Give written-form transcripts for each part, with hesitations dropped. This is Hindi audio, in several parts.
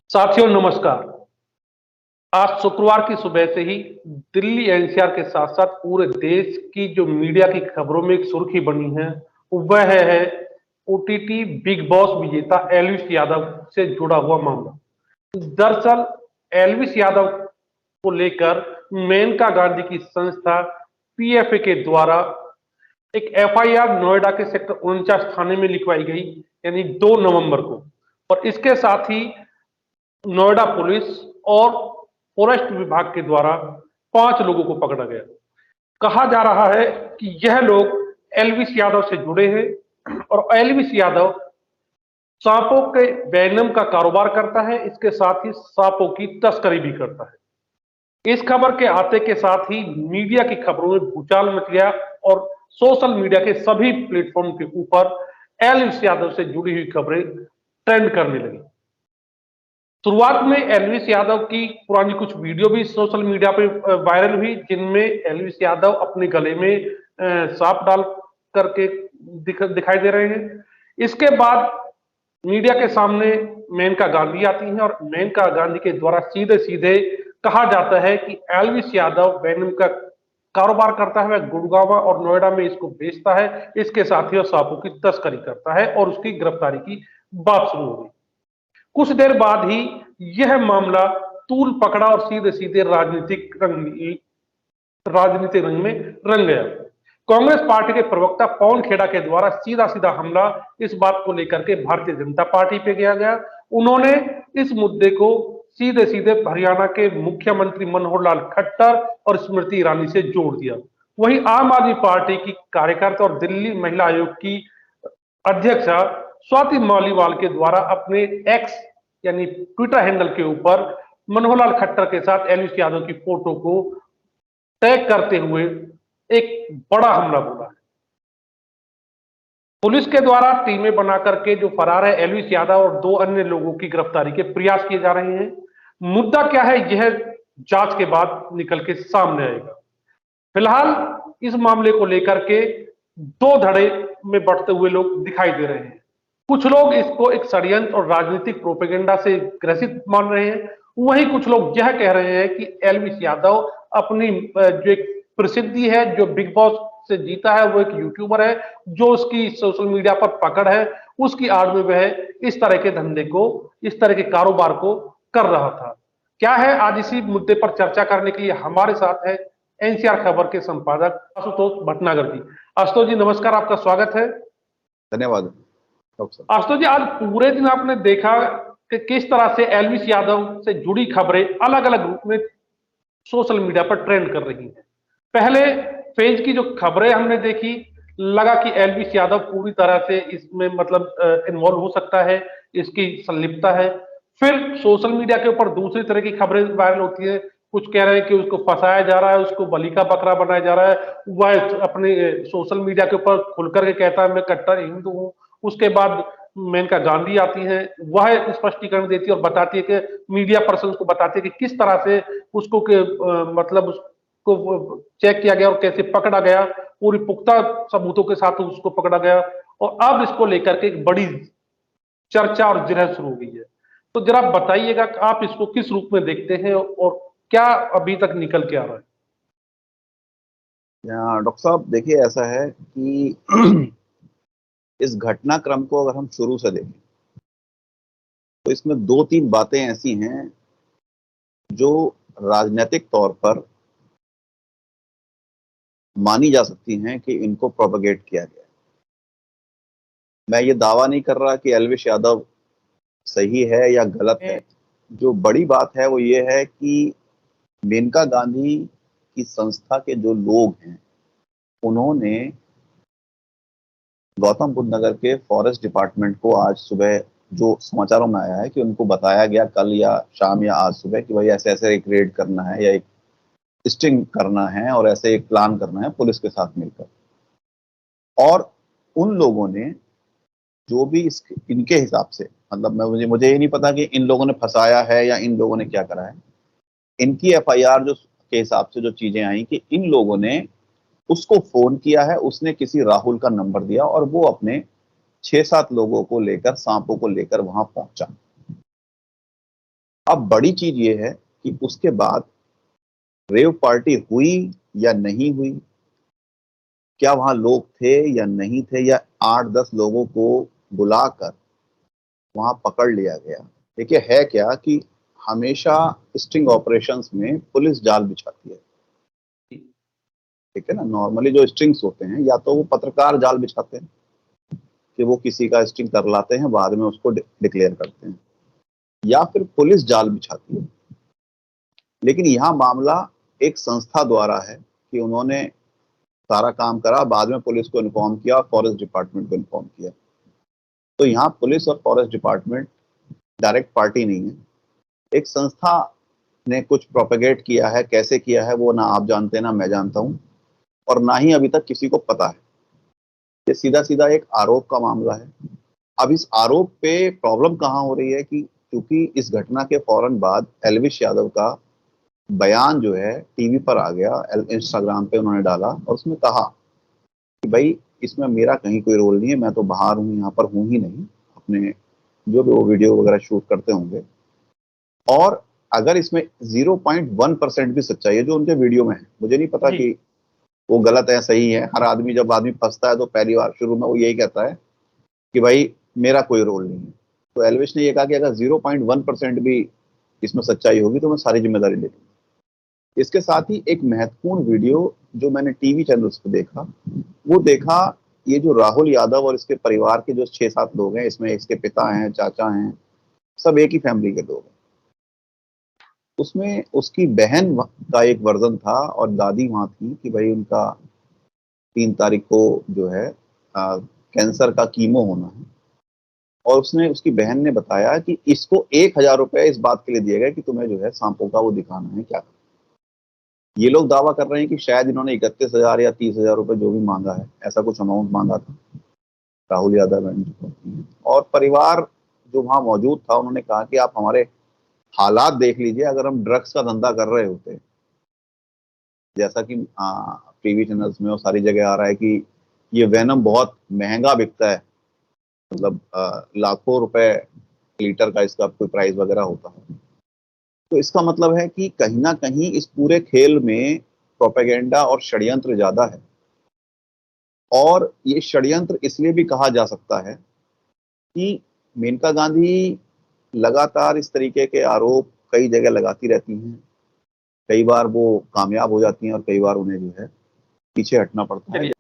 साथियों नमस्कार। आज शुक्रवार की सुबह से ही दिल्ली एनसीआर के साथ साथ पूरे देश की जो मीडिया की खबरों में एक सुर्खी बनी है वह है ओटीटी बिग बॉस विजेता एल्विस यादव से जुड़ा हुआ मामला। दरअसल एल्विस यादव को लेकर मेनका गांधी की संस्था पीएफए के द्वारा एक एफआईआर नोएडा के सेक्टर 49 थाने में लिखवाई गई, यानी 2 नवंबर को। और इसके साथ ही नोएडा पुलिस और फॉरेस्ट विभाग के द्वारा 5 लोगों को पकड़ा गया। कहा जा रहा है कि यह लोग एल्विस यादव से जुड़े हैं और एल्विस यादव सांपों के वेनम का कारोबार करता है, इसके साथ ही सांपों की तस्करी भी करता है। इस खबर के आते के साथ ही मीडिया की खबरों में भूचाल मच गया और सोशल मीडिया के सभी प्लेटफॉर्म के ऊपर एल्विस यादव से जुड़ी हुई खबरें ट्रेंड करने लगी। शुरुआत में एल्विस यादव की पुरानी कुछ वीडियो भी सोशल मीडिया पे वायरल हुई, जिनमें एल्विस यादव अपने गले में सांप डाल करके दिखाई दे रहे हैं। इसके बाद मीडिया के सामने मेनका गांधी आती हैं और मेनका गांधी के द्वारा सीधे सीधे कहा जाता है कि एल्विस यादव वेनम का कारोबार करता है, वह गुड़गांव और नोएडा में इसको बेचता है, इसके साथ ही वह सांपों की तस्करी करता है और उसकी गिरफ्तारी की बात शुरू हो गई। कुछ देर बाद ही यह मामला तूल पकड़ा और सीधे सीधे राजनीतिक रंग में रंग गया। कांग्रेस पार्टी के प्रवक्ता पवन खेड़ा के द्वारा सीधा सीधा हमला इस बात को लेकर के भारतीय जनता पार्टी पे किया गया। उन्होंने इस मुद्दे को सीधे सीधे हरियाणा के मुख्यमंत्री मनोहर लाल खट्टर और स्मृति ईरानी से जोड़ दिया। वहीं आम आदमी पार्टी की कार्यकर्ता और दिल्ली महिला आयोग की अध्यक्षा स्वाति मालीवाल के द्वारा अपने एक्स यानी ट्विटर हैंडल के ऊपर मनोहर लाल खट्टर के साथ एल्विस यादव की फोटो को टैग करते हुए एक बड़ा हमला बोला है। पुलिस के द्वारा टीमें बना करके जो फरार है एल्विस यादव और 2 अन्य लोगों की गिरफ्तारी के प्रयास किए जा रहे हैं। मुद्दा क्या है यह जांच के बाद निकल के सामने आएगा। फिलहाल इस मामले को लेकर के 2 धड़े में बढ़ते हुए लोग दिखाई दे रहे हैं। कुछ लोग इसको एक षड्यंत्र और राजनीतिक प्रोपेगेंडा से ग्रसित मान रहे हैं। वहीं कुछ लोग यह कह रहे हैं कि एल्विस यादव अपनी जो एक प्रसिद्धि है, जो बिग बॉस से जीता है, वो एक यूट्यूबर है, जो उसकी सोशल मीडिया पर पकड़ है, उसकी आड़ में वह इस तरह के धंधे को, इस तरह के कारोबार को कर रहा था। क्या है, आज इसी मुद्दे पर चर्चा करने के लिए हमारे साथ है एनसीआर खबर के संपादक आशुतोष भटनागर जी। आशुतोष जी नमस्कार, आपका स्वागत है। धन्यवाद। आशुतोष जी, आज पूरे दिन आपने देखा कि किस तरह से एल्विस यादव से जुड़ी खबरें अलग अलग रूप में सोशल मीडिया पर ट्रेंड कर रही हैं। पहले फेज की जो खबरें हमने देखी, लगा कि एल्विस यादव पूरी तरह से इसमें मतलब इन्वॉल्व हो सकता है, इसकी संलिप्तता है। फिर सोशल मीडिया के ऊपर दूसरी तरह की खबरें वायरल होती है। कुछ कह रहे हैं कि उसको फंसाया जा रहा है, उसको बलि का बकरा बनाया जा रहा है। वह अपने सोशल मीडिया के ऊपर खुलकर के कहता है मैं कट्टर हिंदू हूँ। उसके बाद मेनका गांधी आती है, वह स्पष्टीकरण देती है और बताती है कि मीडिया पर्सन को बताती है कि किस तरह से उसको मतलब उसको चेक किया गया और कैसे पकड़ा गया, पूरी पुख्ता सबूतों के साथ उसको पकड़ा गया। और अब इसको लेकर के एक बड़ी चर्चा और जिरह शुरू हो गई है। तो जरा बताइएगा कि आप इसको किस रूप में देखते हैं और क्या अभी तक निकल के आ रहा है। डॉक्टर साहब देखिए, ऐसा है कि इस घटनाक्रम को अगर हम शुरू से देखें तो इसमें 2-3 बातें ऐसी हैं जो राजनीतिक तौर पर मानी जा सकती हैं कि इनको प्रोपेगेट किया गया है। मैं ये दावा नहीं कर रहा कि एल्विस यादव सही है या गलत है। जो बड़ी बात है वो ये है कि मेनका गांधी की संस्था के जो लोग हैं उन्होंने गौतम बुद्ध नगर के फॉरेस्ट डिपार्टमेंट को आज सुबह, जो समाचारों में आया है कि उनको बताया गया कल या शाम या आज सुबह कि भाई ऐसे ऐसे एक रेड करना है या एक स्टिंग करना है और ऐसे एक प्लान करना है पुलिस के साथ मिलकर। और उन लोगों ने जो भी इनके हिसाब से, मतलब मुझे ये नहीं पता कि इन लोगों ने फंसाया है या इन लोगों ने क्या करा है। इनकी एफआईआर जो के हिसाब से जो चीजें आई कि इन लोगों ने उसको फोन किया है, उसने किसी राहुल का नंबर दिया और वो अपने 6-7 लोगों को लेकर, सांपों को लेकर वहां पहुंचा। अब बड़ी चीज ये है कि उसके बाद रेव पार्टी हुई या नहीं हुई, क्या वहां लोग थे या नहीं थे, या 8-10 लोगों को बुलाकर वहां पकड़ लिया गया। देखिए है क्या कि हमेशा स्टिंग ऑपरेशंस में पुलिस जाल बिछाती है, ठीक है ना। नॉर्मली जो स्ट्रिंग्स होते हैं या तो वो पत्रकार जाल बिछाते हैं कि वो किसी का स्टिंग कर लाते हैं, बाद में उसको डिक्लेयर करते हैं, या फिर पुलिस जाल बिछाती है। लेकिन यहाँ मामला एक संस्था द्वारा है कि उन्होंने सारा काम करा, बाद में पुलिस को इन्फॉर्म किया, फॉरेस्ट डिपार्टमेंट को इन्फॉर्म किया। तो यहाँ पुलिस और फॉरेस्ट डिपार्टमेंट डायरेक्ट पार्टी नहीं है। एक संस्था ने कुछ प्रोपेगेट किया है, कैसे किया है वो ना आप जानते हैं ना मैं जानता हूँ, और ना ही अभी तक किसी को पता है। ये सीधा सीधा एक आरोप का मामला है। अब इस आरोप पे प्रॉब्लम कहाँ हो रही है कि क्योंकि इस घटना के फौरन बाद एल्विश यादव का बयान जो है टीवी पर आ गया, इंस्टाग्राम पे उन्होंने डाला और उसमें कहा कि भाई इसमें मेरा कहीं कोई रोल नहीं है, मैं तो बाहर हूँ, यहाँ पर हूँ ही नहीं, अपने जो भी वो वीडियो वगैरह शूट करते होंगे। और अगर इसमें 0.1% भी सच्चाई है जो उनके वीडियो में है, मुझे नहीं पता जी। कि वो गलत है सही है। हर आदमी जब आदमी फंसता है तो पहली बार शुरू में वो यही कहता है कि भाई मेरा कोई रोल नहीं है। तो एल्विश ने ये कहा कि अगर 0.1% भी इसमें सच्चाई होगी तो मैं सारी जिम्मेदारी ले लूंगा। इसके साथ ही एक महत्वपूर्ण वीडियो जो मैंने टीवी चैनल्स पे देखा, वो देखा ये जो राहुल यादव और इसके परिवार के जो 6-7 लोग हैं, इसमें इसके पिता हैं, चाचा हैं, सब एक ही फैमिली के लोग हैं। उसमें उसकी बहन का एक वर्जन था और दादी वहां थी कि भाई उनका 3 तारीख को जो है कैंसर का कीमो होना है। और उसने उसकी बहन ने बताया कि इसको 1,000 रुपए इस बात के लिए दिए गए कि तुम्हें जो है सांपों का वो दिखाना है क्या। ये लोग दावा कर रहे हैं कि शायद इन्होंने 31,000 या 30,000 रुपए जो भी मांगा है, ऐसा कुछ अमाउंट मांगा था राहुल यादव और परिवार जो वहां मौजूद था। उन्होंने कहा कि आप हमारे हालात देख लीजिए, अगर हम ड्रग्स का धंधा कर रहे होते, जैसा कि टीवी चैनल्स में और सारी जगह आ रहा है कि ये वेनम बहुत महंगा बिकता है, मतलब लाखों रुपए लीटर का इसका कोई प्राइस वगैरह होता है, तो इसका मतलब है कि कहीं ना कहीं इस पूरे खेल में प्रोपेगेंडा और षड्यंत्र ज्यादा है। और ये षड्यंत्र इसलिए भी कहा जा सकता है कि मेनका गांधी लगातार इस तरीके के आरोप कई जगह लगाती रहती हैं। कई बार वो कामयाब हो जाती हैं और कई बार उन्हें जो है पीछे हटना पड़ता है।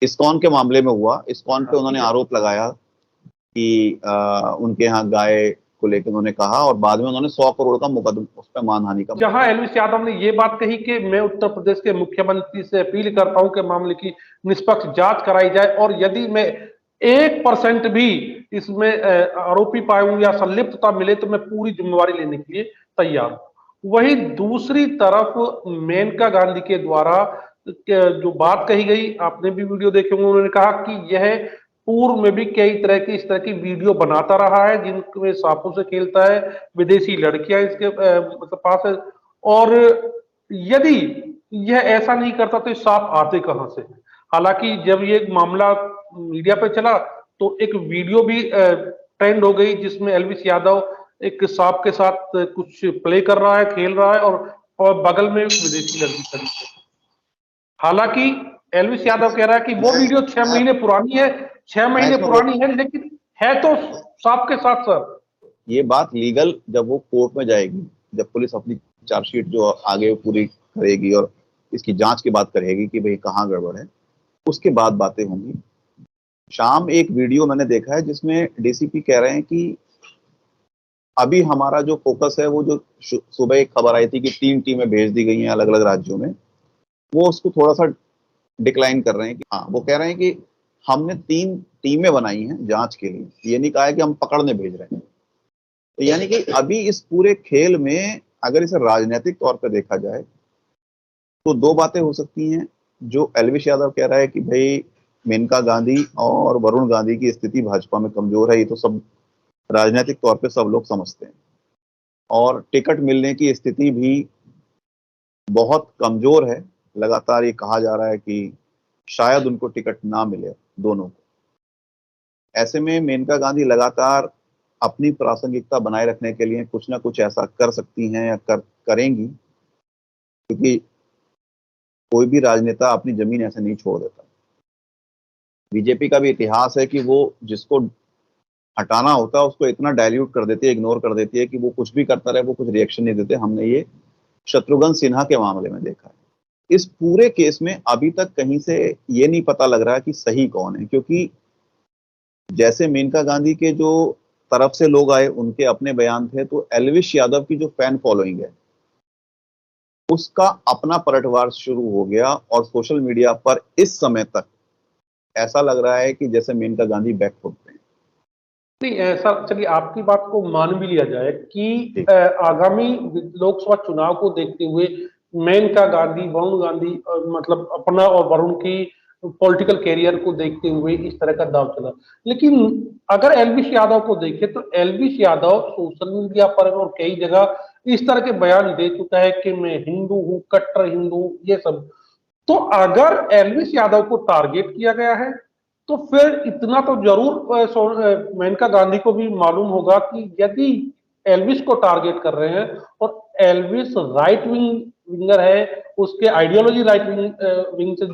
इस्कॉन के मामले में हुआ, इस्कॉन पे उन्होंने आरोप लगाया कि उनके यहाँ गाय को लेकर उन्होंने कहा, और बाद में उन्होंने 100 करोड़ का मुकदमा उस पर मानहानि का। जहां एल्विस यादव ने ये बात कही कि मैं उत्तर प्रदेश के मुख्यमंत्री से अपील करता हूं कि मामले की निष्पक्ष जांच कराई जाए और यदि मैं 1% भी इसमें आरोपी पाऊं या संलिप्तता मिले तो मैं पूरी जिम्मेवारी लेने के लिए तैयार हूं। वही दूसरी तरफ मेनका गांधी के द्वारा जो बात कही गई, आपने भी वीडियो देखे होंगे, उन्होंने कहा कि यह पूर्व में भी कई तरह की इस तरह की वीडियो बनाता रहा है जिनमें सांपों से खेलता है, विदेशी लड़कियां इसके मतलब पास है। और यदि यह ऐसा नहीं करता तो ये सांप आते कहां से। हालांकि जब ये मामला मीडिया पे चला तो एक वीडियो भी ट्रेंड हो गई जिसमें एल्विस यादव एक सांप के साथ कुछ प्ले कर रहा है, खेल रहा है, और बगल में एक विदेशी लड़की खड़ी है। हालांकि एल्विस यादव कह रहा है कि वो वीडियो 6 महीने पुरानी है, 6 महीने इसमें पुरानी है, लेकिन है तो सांप के साथ सर। ये बात लीगल जब वो कोर्ट में जाएगी, जब पुलिस अपनी चार्जशीट जो आगे पूरी करेगी और इसकी जांच की बात करेगी कि भाई कहाँ गड़बड़ है, उसके बाद बातें होंगी। शाम एक वीडियो मैंने देखा है जिसमें डीसीपी कह रहे हैं कि अभी हमारा जो फोकस है वो जो सुबह एक खबर आई थी कि 3 टीमें भेज दी गई हैं अलग अलग राज्यों में, वो उसको थोड़ा सा डिक्लाइन कर रहे हैं कि हाँ, वो कह रहे हैं कि हमने 3 टीमें बनाई हैं जांच के लिए, ये नहीं कहा है कि हम पकड़ने भेज रहे हैं। तो यानी कि अभी इस पूरे खेल में अगर इसे राजनीतिक तौर पर देखा जाए तो 2 बातें हो सकती हैं। जो एल्विश यादव कह रहा है कि भाई मेनका गांधी और वरुण गांधी की स्थिति भाजपा में कमजोर है, ये तो सब राजनीतिक तौर पे सब लोग समझते हैं, और टिकट मिलने की स्थिति भी बहुत कमजोर है। लगातार ये कहा जा रहा है कि शायद उनको टिकट ना मिले दोनों को। ऐसे में मेनका गांधी लगातार अपनी प्रासंगिकता बनाए रखने के लिए कुछ ना कुछ ऐसा कर सकती हैं या करेंगी, क्योंकि कोई भी राजनेता अपनी जमीन ऐसे नहीं छोड़ देता। बीजेपी का भी इतिहास है कि वो जिसको हटाना होता है उसको इतना डाइल्यूट कर देती है, इग्नोर कर देती है कि वो कुछ भी करता रहे, वो कुछ रिएक्शन नहीं देते। हमने ये शत्रुघ्न सिन्हा के मामले में देखा है। इस पूरे केस में अभी तक कहीं से ये नहीं पता लग रहा कि सही कौन है, क्योंकि जैसे मेनका गांधी के जो तरफ से लोग आए उनके अपने बयान थे, तो एल्विश यादव की जो फैन फॉलोइंग है उसका अपना पलटवार शुरू हो गया, और सोशल मीडिया पर इस समय तक ऐसा लग रहा है कि जैसे मेनका गांधी बैकफुट पे हैं। नहीं, ऐसा चलिए आपकी बात को मान भी लिया जाए कि ठीक। आगामी लोकसभा चुनाव को देखते हुए मेनका गांधी, वरुण गांधी मतलब अपना और वरुण की पॉलिटिकल कैरियर को देखते हुए इस तरह का दाव चला। लेकिन अगर एलविश यादव को देखें तो एलविश यादव सोशल मीडिया पर और कई जगह इस तरह के बयान दे चुका है कि मैं हिंदू हूँ, कट्टर हिंदू, ये सब। तो अगर एलविश यादव को टारगेट किया गया है तो फिर इतना तो जरूर मेनका गांधी को भी मालूम होगा कि यदि एल्विस को टारगेट कर रहे हैं और एल्विस राइट विंगर है, उसके आइडियोलॉजी राइट विंग से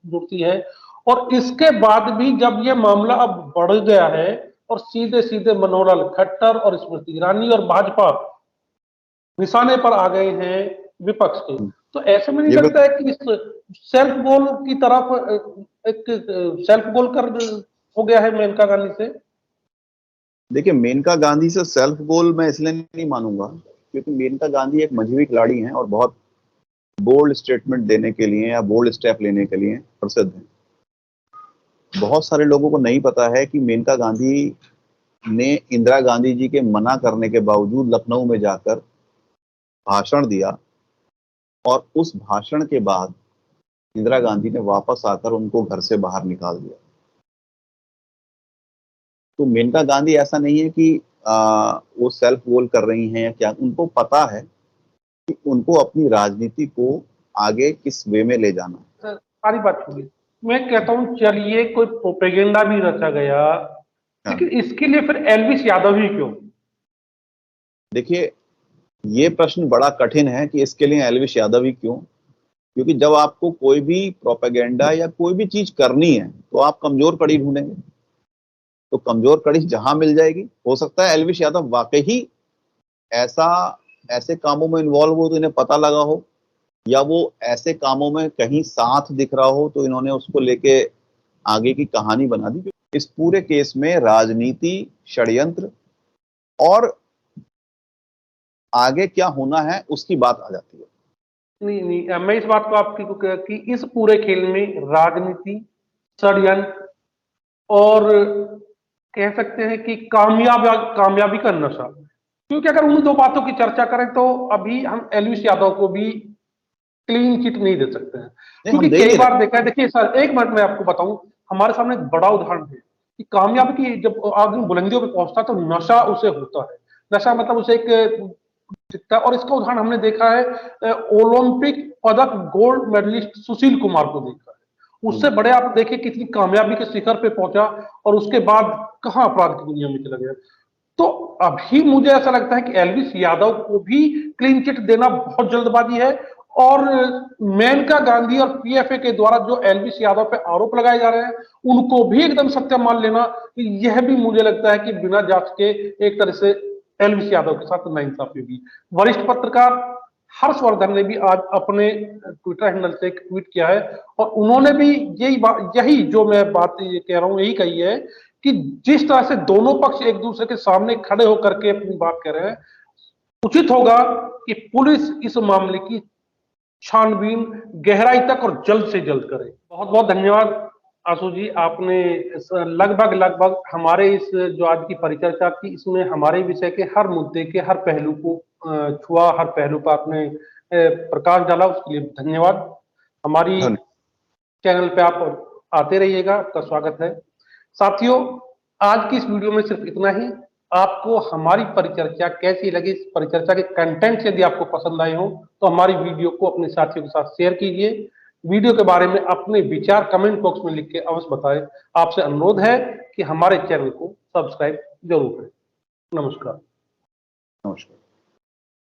जुड़ती है, और इसके बाद भी जब ये मामला अब बढ़ गया है और सीधे सीधे मनोहर लाल खट्टर और स्मृति ईरानी और भाजपा निशाने पर आ गए हैं विपक्ष के, तो ऐसे में नहीं ये लगता है कि इस सेल्फ गोल की तरफ एक सेल्फ गोल कर हो गया है मेनका गांधी से? देखिए, मेनका गांधी से सेल्फ गोल मैं इसलिए नहीं मानूंगा क्योंकि मेनका गांधी एक मजहबी खिलाड़ी हैं और बहुत बोल्ड स्टेटमेंट देने के लिए या बोल्ड स्टेप लेने के लिए प्रसिद्ध हैं। बहुत सारे लोगों को नहीं पता है कि मेनका गांधी ने इंदिरा गांधी जी के मना करने के बावजूद लखनऊ में जाकर भाषण दिया, और उस भाषण के बाद इंदिरा गांधी ने वापस आकर उनको घर से बाहर निकाल दिया। तो मेनका गांधी ऐसा नहीं है कि वो सेल्फ गोल कर रही हैं या क्या, उनको पता है कि उनको अपनी राजनीति को आगे किस वे में ले जाना है। सारी बात छोड़िए, मैं कहता हूँ चलिए कोई प्रोपेगेंडा भी रचा गया, हाँ। लेकिन इसके लिए फिर एल्विस यादव ही क्यों? देखिए, ये प्रश्न बड़ा कठिन है कि इसके लिए एल्विश यादव ही क्यों, क्योंकि जब आपको कोई भी प्रोपेगेंडा या कोई भी चीज करनी है तो आप कमजोर कड़ी ढूंढेंगे, तो कमजोर कड़ी जहां मिल जाएगी, हो सकता है एल्विश यादव वाकई ही ऐसे कामों में इन्वॉल्व हो तो इन्हें पता लगा हो, या वो ऐसे कामों में कहीं साथ दिख रहा हो तो इन्होंने उसको लेके आगे की कहानी बना दी। इस पूरे केस में राजनीति, षड्यंत्र और आगे क्या होना है उसकी बात आ जाती है। नहीं नहीं, मैं इस बात को आपकी कि इस पूरे खेल में राजनीति, षड्यंत्र और कह सकते हैं कि कामयाबी का नशा, क्योंकि अगर उन दो बातों की चर्चा करें तो अभी हम एल्विस यादव को भी क्लीन चिट नहीं दे सकते हैं, नहीं, क्योंकि हम दे कई नहीं बार रहे। देखा है। देखिए सर, एक मिनट में आपको बताऊं, हमारे सामने एक बड़ा उदाहरण है कि कामयाबी की जब आदमी बुलंदियों पे पहुंचता है तो नशा उसे होता है। नशा मतलब उसे एक दिखता है, और इसका उदाहरण हमने देखा है ओलंपिक पदक गोल्ड मेडलिस्ट सुशील कुमार को देखा है। उससे बड़े आप देखिए कितनी कामयाबी के शिखर पे पहुंचा और उसके बाद कहां अपराध की दुनिया में चला गया। तो अभी मुझे ऐसा लगता है कि एल्विस यादव को भी क्लीन चिट देना बहुत जल्दबाजी है, और मेनका गांधी और पीएफए के द्वारा जो एल्विस यादव पे आरोप लगाए जा रहे हैं उनको भी एकदम सत्य मान लेना, यह भी मुझे लगता है कि बिना जांच के एक तरह से एल्विस यादव के साथ नाइंसाफी होगी। वरिष्ठ पत्रकार हर्षवर्धन ने भी आज अपने ट्विटर हैंडल से एक ट्वीट किया है, और उन्होंने भी यही जो मैं बात ये कह रहा हूं यही कही है कि जिस तरह से दोनों पक्ष एक दूसरे के सामने खड़े होकर के अपनी बात कर रहे हैं, उचित होगा कि पुलिस इस मामले की छानबीन गहराई तक और जल्द से जल्द करे। बहुत बहुत धन्यवाद आशु जी, आपने लगभग लगभग हमारे इस जो आज की परिचर्चा थी इसमें हमारे विषय के हर मुद्दे के हर पहलू को छुआ, हर पहलू पर आपने प्रकाश डाला, उसके लिए धन्यवाद। हमारी धन्यवाद। चैनल पे आप आते रहिएगा, आपका स्वागत है। साथियों, आज की इस वीडियो में सिर्फ इतना ही। आपको हमारी परिचर्चा कैसी लगी, इस परिचर्चा के कंटेंट यदि आपको पसंद आए हो तो हमारी वीडियो को अपने साथियों के साथ शेयर कीजिए। वीडियो के बारे में अपने विचार कमेंट बॉक्स में लिख के अवश्य बताएं। आपसे अनुरोध है कि हमारे चैनल को सब्सक्राइब जरूर करें। नमस्कार। नमस्कार।